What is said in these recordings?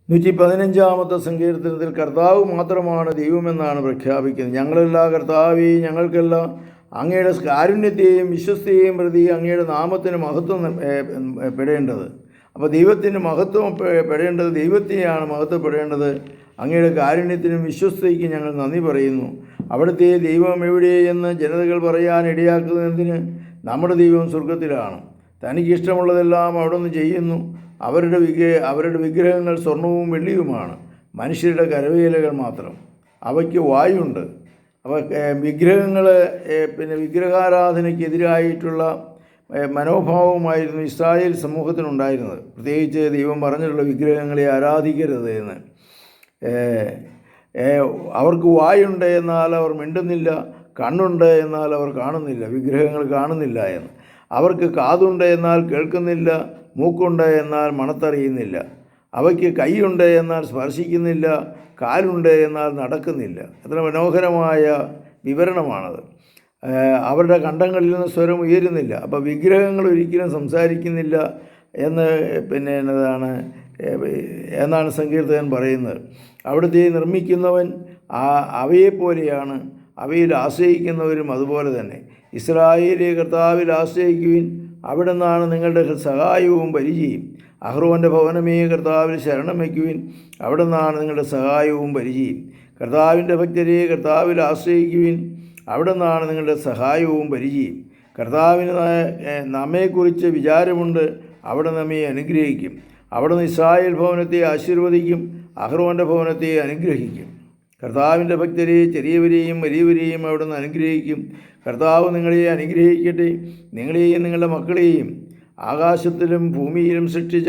115-ാമത്തെ സങ്കീർത്തനത്തിൽ കർത്താവ് മാത്രമാണ് ദൈവമെന്നാണ് പ്രഖ്യാപിക്കുന്നത്. ഞങ്ങളല്ല കർത്താവേ, ഞങ്ങൾക്കല്ല, അങ്ങയുടെ കാരുണ്യത്തെയും വിശ്വസ്തയെയും പ്രതി അങ്ങയുടെ നാമത്തിന് മഹത്വം പെടേണ്ടത്. അപ്പോൾ ദൈവത്തിന് മഹത്വം പെടേണ്ടത്, ദൈവത്തെയാണ് മഹത്വപ്പെടേണ്ടത്. അങ്ങയുടെ കാരുണ്യത്തിനും വിശ്വസ്തയ്ക്കും ഞങ്ങൾ നന്ദി പറയുന്നു. അവിടുത്തെ ദൈവം എവിടെയെന്ന് ജനതകൾ പറയാൻ ഇടയാക്കുന്നതിന് നമ്മുടെ ദൈവം സ്വർഗത്തിലാണ്. തനിക്കിഷ്ടമുള്ളതെല്ലാം അവിടുന്ന് ചെയ്യുന്നു. അവരുടെ വിഗ്രഹങ്ങൾ സ്വർണവും വെള്ളിയുമാണ്, മനുഷ്യരുടെ കരവേലകൾ മാത്രം. അവയ്ക്ക് വായുണ്ട്. വിഗ്രഹങ്ങൾ വിഗ്രഹാരാധനയ്ക്കെതിരായിട്ടുള്ള മനോഭാവമായിരുന്നു ഇസ്രായേൽ സമൂഹത്തിനുണ്ടായിരുന്നത്. പ്രത്യേകിച്ച് ദൈവം പറഞ്ഞിട്ടുള്ള വിഗ്രഹങ്ങളെ ആരാധിക്കരുത് എന്ന്. അവർക്ക് വായുണ്ട് എന്നാൽ അവർ മിണ്ടുന്നില്ല, കണ്ണുണ്ട് എന്നാൽ അവർ കാണുന്നില്ല, വിഗ്രഹങ്ങൾ കാണുന്നില്ല എന്ന്. അവർക്ക് കാതുണ്ട് എന്നാൽ കേൾക്കുന്നില്ല, മൂക്കുണ്ട് എന്നാൽ മണത്തറിയുന്നില്ല. അവയ്ക്ക് കൈയുണ്ട് എന്നാൽ സ്പർശിക്കുന്നില്ല, കാലുണ്ട് എന്നാൽ നടക്കുന്നില്ല. എത്ര മനോഹരമായ വിവരണമാണത്. അവരുടെ കണ്ടങ്ങളിൽ നിന്ന് സ്വരം ഉയരുന്നില്ല. അപ്പോൾ വിഗ്രഹങ്ങൾ ഒരിക്കലും സംസാരിക്കുന്നില്ല എന്നാണ് സങ്കീർത്തകൻ പറയുന്നത്. അവിടുത്തെ നിർമ്മിക്കുന്നവൻ അവയെപ്പോലെയാണ്, അവയിൽ ആശ്രയിക്കുന്നവരും അതുപോലെ തന്നെ. ഇസ്രായേലേ, കർത്താവിൽ ആശ്രയിക്കുവിൻ, അവിടെ നിന്നാണ് നിങ്ങളുടെ സഹായവും പരിചയം. അഹ്റോൻ്റെ ഭവനമേ, കർത്താവിൽ ശരണം വയ്ക്കുവിൻ, അവിടെ നിന്നാണ് നിങ്ങളുടെ സഹായവും പരിചയം. കർത്താവിൻ്റെ ഭക്തരെ, കർത്താവിൽ ആശ്രയിക്കുവിൻ, അവിടെ നിന്നാണ് നിങ്ങളുടെ സഹായവും പരിചയം. കർത്താവിന് നമ്മെക്കുറിച്ച് വിചാരമുണ്ട്, അവിടെ നമ്മെ അനുഗ്രഹിക്കും. അവിടെ നിന്ന് ഇസ്രായേൽ ഭവനത്തെ ആശീർവദിക്കും, അഹ്റോൻ്റെ ഭവനത്തെ അനുഗ്രഹിക്കും. കർത്താവിൻ്റെ ഭക്തരെ, ചെറിയവരെയും വലിയവരെയും അവിടെ നിന്ന് അനുഗ്രഹിക്കും. കർത്താവ് നിങ്ങളെ അനുഗ്രഹിക്കട്ടെ, നിങ്ങളെയും നിങ്ങളുടെ മക്കളെയും. ആകാശവും ഭൂമിയും സൃഷ്ടിച്ച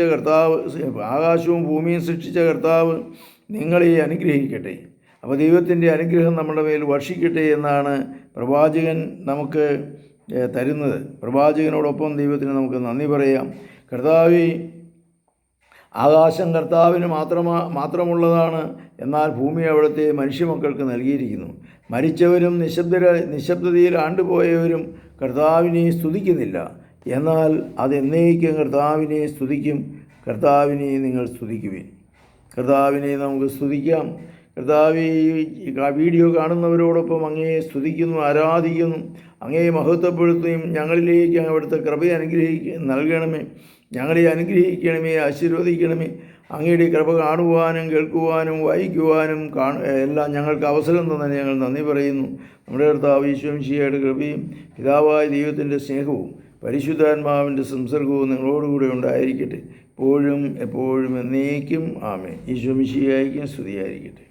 കർത്താവ് നിങ്ങളെ അനുഗ്രഹിക്കട്ടെ. അപ്പോൾ ദൈവത്തിൻ്റെ അനുഗ്രഹം നമ്മുടെ മേൽ വർഷിക്കട്ടെ എന്നാണ് പ്രവാചകൻ നമുക്ക് തരുന്നത്. പ്രവാചകനോടൊപ്പം ദൈവത്തിന് നമുക്ക് നന്ദി പറയാം. കർത്താവേ, ആകാശം കർത്താവിന് മാത്രമുള്ളതാണ്, എന്നാൽ ഭൂമി അവിടുത്തെ മനുഷ്യമക്കൾക്ക് നൽകിയിരിക്കുന്നു. മരിച്ചവരും നിശബ്ദതയിൽ ആണ്ടുപോയവരും കർത്താവിനെ സ്തുതിക്കുന്നില്ല, എന്നാൽ അതെന്നേക്കും കർത്താവിനെ സ്തുതിക്കും. കർത്താവിനെ നിങ്ങൾ സ്തുതിക്കുവിൻ. കർത്താവിനെ നമുക്ക് സ്തുതിക്കാം. കർത്താവേ, വീഡിയോ കാണുന്നവരോടൊപ്പം അങ്ങയെ സ്തുതിക്കുന്നു, ആരാധിക്കുന്നു, അങ്ങയെ മഹത്വപ്പെടുത്തുകയും ഞങ്ങളിലേക്ക് അവിടുത്തെ കൃപ നൽകണമേ. ഞങ്ങളെ അനുഗ്രഹിക്കണമേ, ആശീർവദിക്കണമേ. അങ്ങയുടെ കൃപ കാണുവാനും കേൾക്കുവാനും വായിക്കുവാനും എല്ലാം ഞങ്ങൾക്ക് അവസരം തന്നെ ഞങ്ങൾ നന്ദി പറയുന്നു. നമ്മുടെ കർത്താവ് യേശു മിശിഹായുടെ കൃപയും പിതാവായ ദൈവത്തിൻ്റെ സ്നേഹവും പരിശുദ്ധാത്മാവിൻ്റെ സംസർഗവും നിങ്ങളോടുകൂടെ ഉണ്ടായിരിക്കട്ടെ, ഇപ്പോഴും എപ്പോഴും എന്നേക്കും. ആമേൻ. യേശു മിശിഹായ്ക്കും സ്തുതിയായിരിക്കട്ടെ.